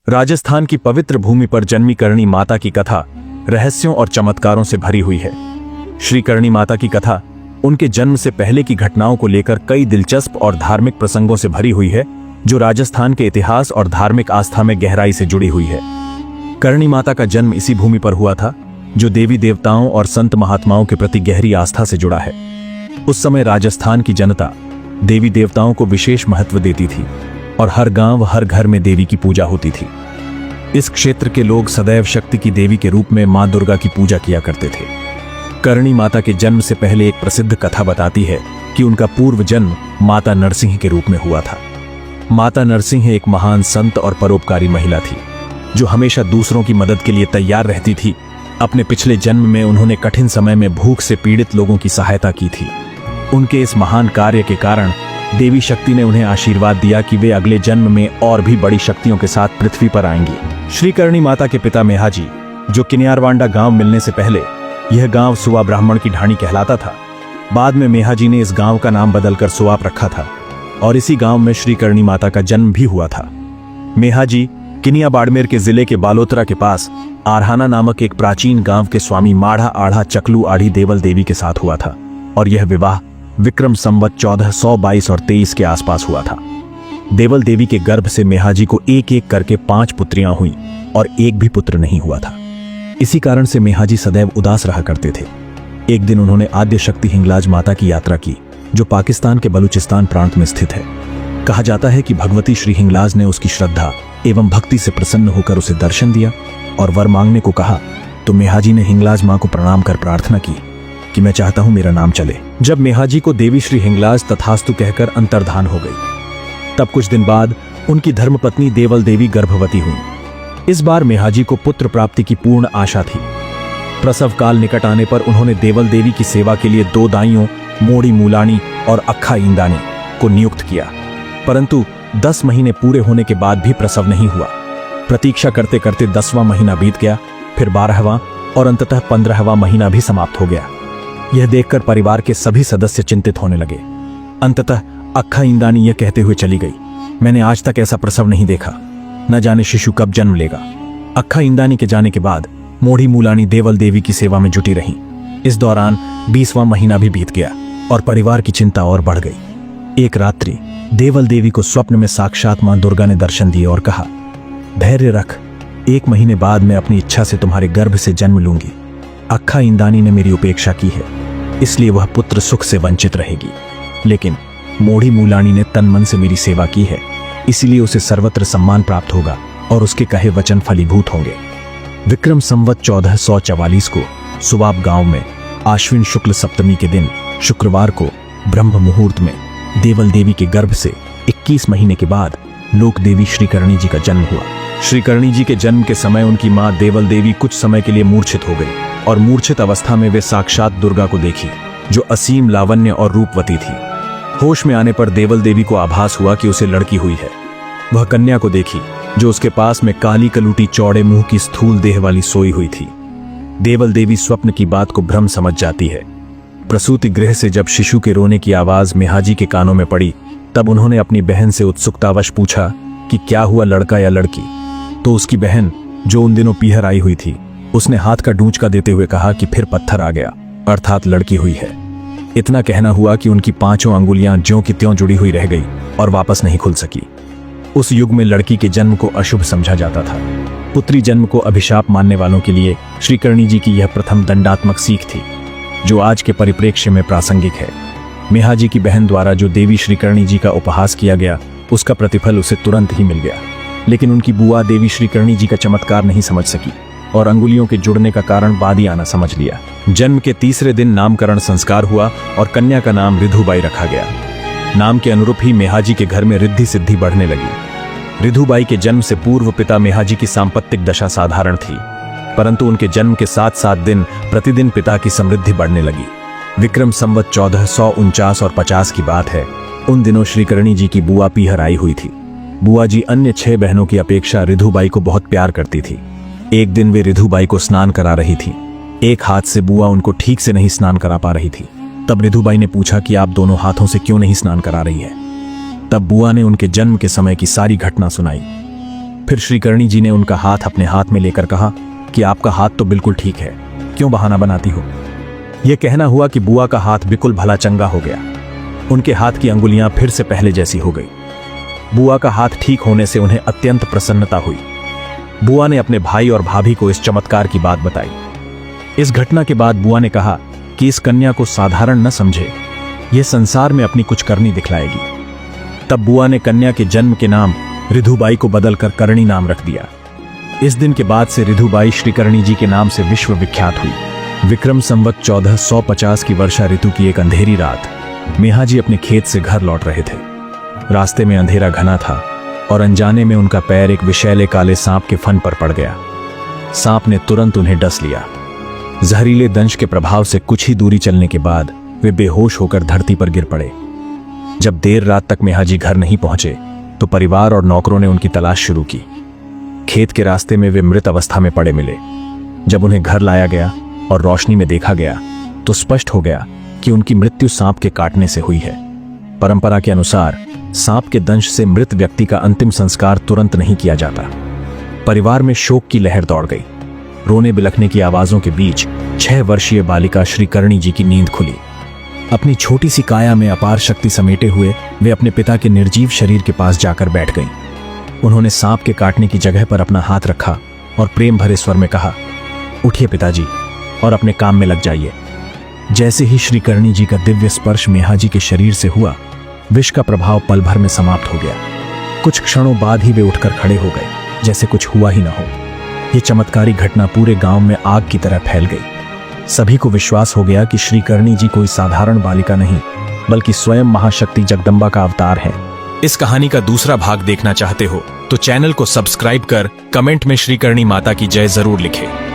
राजस्थान की पवित्र भूमि पर जन्मी करणी माता की कथा रहस्यों और चमत्कारों से भरी हुई है। श्री करणी माता की कथा उनके जन्म से पहले की घटनाओं को लेकर कई दिलचस्प और धार्मिक प्रसंगों से भरी हुई है, जो राजस्थान के इतिहास और धार्मिक आस्था में गहराई से जुड़ी हुई है। करणी माता का जन्म इसी भूमि पर हुआ था, जो देवी देवताओं और संत महात्माओं के प्रति गहरी आस्था से जुड़ा है। उस समय राजस्थान की जनता देवी देवताओं को विशेष महत्व देती थी और हर गांव हर घर में देवी की पूजा होती थी। इस क्षेत्र के लोग सदैव शक्ति की देवी के रूप में मां दुर्गा की पूजा किया करते थे। करणी माता के जन्म से पहले एक प्रसिद्ध कथा बताती है कि उनका पूर्व जन्म माता नरसिंह के रूप में हुआ था। माता नरसिंह एक महान संत और परोपकारी महिला थी, जो हमेशा दूसरों की मदद के लिए तैयार रहती थी। अपने पिछले जन्म में उन्होंने कठिन समय में भूख से पीड़ित लोगों की सहायता की थी। उनके इस महान कार्य के कारण देवी शक्ति ने उन्हें आशीर्वाद दिया कि वे अगले जन्म में और भी बड़ी शक्तियों के साथ पृथ्वी पर आएंगी। श्री करणी माता के पिता मेहाजी, जो किनियारवांडा गांव मिलने से पहले यह गांव सुवा ब्राह्मण की ढाणी कहलाता था, बाद में मेहाजी ने इस गांव का नाम बदलकर सुवाप रखा था और इसी गांव में श्री करणी माता का जन्म भी हुआ था। मेहाजी किनिया बाड़मेर के जिले के बालोतरा के पास आरहाना नामक एक प्राचीन गांव के स्वामी माढ़ा आढ़ा चकलू आढ़ी देवल देवी के साथ हुआ था और यह विवाह विक्रम संवत 1422 और 23 के आसपास हुआ था। देवल देवी के गर्भ से मेहाजी को एक एक करके 5 पुत्रियां हुई और एक भी पुत्र नहीं हुआ था। इसी कारण से मेहाजी सदैव उदास रहा करते थे। एक दिन उन्होंने आद्य शक्ति हिंगलाज माता की यात्रा की, जो पाकिस्तान के बलूचिस्तान प्रांत में स्थित है। कहा जाता है कि भगवती श्री हिंगलाज ने उसकी श्रद्धा एवं भक्ति से प्रसन्न होकर उसे दर्शन दिया और वर मांगने को कहा, तो मेहाजी ने हिंगलाज मां को प्रणाम कर प्रार्थना की कि मैं चाहता हूं मेरा नाम चले। जब मेहाजी को देवी श्री हिंगलाज तथास्तु कहकर अंतर्धान हो गई, तब कुछ दिन बाद उनकी धर्मपत्नी देवल देवी गर्भवती हुई। इस बार मेहाजी को पुत्र प्राप्ति की पूर्ण आशा थी। प्रसव काल निकट आने पर उन्होंने देवल देवी की सेवा के लिए 2 दाइयों मोड़ी मूलानी और अक्खा इंदानी को नियुक्त किया, परंतु 10 महीने पूरे होने के बाद भी प्रसव नहीं हुआ। प्रतीक्षा करते करते 10वां महीना बीत गया, फिर 12वां और अंततः 15वां महीना भी समाप्त हो गया। यह देखकर परिवार के सभी सदस्य चिंतित होने लगे। अंततः अक्खा इंदानी यह कहते हुए चली गई, मैंने आज तक ऐसा प्रसव नहीं देखा, न जाने शिशु कब जन्म लेगा। अक्खा इंदानी के जाने के बाद मोड़ी मूलानी देवल देवी की सेवा में जुटी रही। इस दौरान 20वां महीना भी बीत गया और परिवार की चिंता और बढ़ गई। एक रात्रि देवल देवी को स्वप्न में साक्षात मां दुर्गा ने दर्शन दिए और कहा, धैर्य रख, 1 महीने बाद मैं अपनी इच्छा से तुम्हारे गर्भ से जन्म लूंगी। अक्खा इंदानी ने मेरी उपेक्षा की है, इसलिए वह पुत्र सुख से वंचित रहेगी, लेकिन मोड़ी मूलानी ने तन मन से मेरी सेवा की है, इसलिए उसे सर्वत्र सम्मान प्राप्त होगा और उसके कहे वचन फलीभूत होंगे। विक्रम संवत 1444 को सुवाब गांव में आश्विन शुक्ल सप्तमी के दिन शुक्रवार को ब्रह्म मुहूर्त में देवल देवी के गर्भ से 21 महीने के बाद लोक देवी श्री करणी जी का जन्म हुआ। श्री करणी जी के जन्म के समय उनकी मां देवल देवी कुछ समय के लिए मूर्छित हो गई और मूर्छित अवस्था में वे साक्षात दुर्गा को देखी, जो असीम लावण्य और रूपवती थी। होश में आने पर देवल देवी को आभास हुआ कि उसे लड़की हुई है। वह कन्या को देखी, जो उसके पास में काली कलूटी चौड़े मुंह की स्थूल देह वाली सोई हुई थी। देवल देवी स्वप्न की बात को भ्रम समझ जाती है। प्रसूति गृह से जब शिशु के रोने की आवाज मेहाजी के कानों में पड़ी, तब उन्होंने अपनी बहन से उत्सुकतावश पूछा कि क्या हुआ, लड़का या लड़की। तो उसकी बहन, जो उन दिनों पीहर आई हुई थी, उसने हाथ का डूंचका देते हुए कहा कि फिर पत्थर आ गया, अर्थात लड़की हुई है। इतना कहना हुआ कि उनकी 5 अंगुलियां ज्यों की त्यों जुड़ी हुई रह गई और वापस नहीं खुल सकी। उस युग में लड़की के जन्म को अशुभ समझा जाता था। पुत्री जन्म को अभिशाप मानने वालों के लिए श्री करणी जी की यह प्रथम दंडात्मक सीख थी, जो आज के परिप्रेक्ष्य में प्रासंगिक है। मेहाजी की बहन द्वारा जो देवी श्री करणी जी का उपहास किया गया, उसका प्रतिफल उसे तुरंत ही मिल गया, लेकिन उनकी बुआ देवी श्री करणी जी का चमत्कार नहीं समझ सकी और अंगुलियों के जुड़ने का कारण बाद ही आना समझ लिया। जन्म के 3रे दिन नामकरण संस्कार हुआ और कन्या का नाम रिधुबाई रखा गया। नाम के अनुरूप ही मेहाजी के घर में रिद्धि सिद्धि बढ़ने लगी। रिधुबाई के जन्म से पूर्व पिता मेहाजी की सांपत्तिक दशा साधारण थी, परंतु उनके जन्म के 7 दिन प्रतिदिन पिता की समृद्धि बढ़ने लगी। विक्रम संवत 1449 और 50 की बात है। उन दिनों श्री करणी जी की बुआ पीहर आई हुई थी। बुआ जी अन्य 6 बहनों की अपेक्षा रिधुबाई को बहुत प्यार करती थी। एक दिन वे रिधुबाई को स्नान करा रही थी। एक हाथ से बुआ उनको ठीक से नहीं स्नान करा पा रही थी। तब रिधुबाई ने पूछा कि आप दोनों हाथों से क्यों नहीं स्नान करा रही है। तब बुआ ने उनके जन्म के समय की सारी घटना सुनाई। फिर श्रीकर्णी जी ने उनका हाथ अपने हाथ में लेकर कहा कि आपका हाथ तो बिल्कुल ठीक है, क्यों बहाना बनाती हो। यह कहना हुआ कि बुआ का हाथ बिल्कुल भला चंगा हो गया। उनके हाथ की अंगुलियां फिर से पहले जैसी हो गई। बुआ का हाथ ठीक होने से उन्हें अत्यंत प्रसन्नता हुई। बुआ ने अपने भाई और भाभी को इस चमत्कार की बात बताई। इस घटना के बाद बुआ ने कहा कि इस कन्या को साधारण न समझे, यह संसार में अपनी कुछ करनी दिखलाएगी। तब बुआ ने कन्या के जन्म के नाम रिधुबाई को बदलकर करणी नाम रख दिया। इस दिन के बाद से रिधुबाई श्रीकर्णी जी के नाम से विश्व विख्यात हुई। विक्रम संवत 1450 की वर्षा ऋतु की एक अंधेरी रात मेहा जी अपने खेत से घर लौट रहे थे। रास्ते में अंधेरा घना था और अनजाने में उनका पैर एक विषैले काले सांप के फन पर पड़ गया। सांप ने तुरंत उन्हें डस लिया। जहरीले दंश के प्रभाव से कुछ ही दूरी चलने के बाद वे बेहोश होकर धरती पर गिर पड़े। जब देर रात तक मेहा जी घर नहीं पहुंचे तो परिवार और नौकरों ने उनकी तलाश शुरू की। खेत के रास्ते में वे मृत अवस्था में पड़े मिले। जब उन्हें घर लाया गया और रोशनी में देखा गया तो स्पष्ट हो गया कि उनकी मृत्यु सांप के काटने से हुई है। परंपरा के अनुसार सांप के दंश से मृत व्यक्ति का अंतिम संस्कार तुरंत नहीं किया जाता। परिवार में शोक की लहर दौड़ गई। रोने बिलखने की आवाजों के बीच 6 वर्षीय बालिका श्रीकर्णी जी की नींद खुली। अपनी छोटी सी काया में अपार शक्ति समेटे हुए वे अपने पिता के निर्जीव शरीर के पास जाकर बैठ गईं। उन्होंने सांप के काटने की जगह पर अपना हाथ रखा और प्रेम भरे स्वर में कहा, उठिए पिताजी और अपने काम में लग जाइए। जैसे ही श्रीकर्णी जी का दिव्य स्पर्श मेहा जी के शरीर से हुआ, विष का प्रभाव पल भर में समाप्त हो गया। कुछ क्षणों बाद ही वे उठकर खड़े हो गए, जैसे कुछ हुआ ही न हो। यह चमत्कारी घटना पूरे गांव में आग की तरह फैल गई। सभी को विश्वास हो गया कि श्रीकर्णी जी कोई साधारण बालिका नहीं, बल्कि स्वयं महाशक्ति जगदम्बा का अवतार है। इस कहानी का दूसरा भाग देखना चाहते हो तो चैनल को सब्सक्राइब कर कमेंट में श्रीकर्णी माता की जय जरूर लिखें।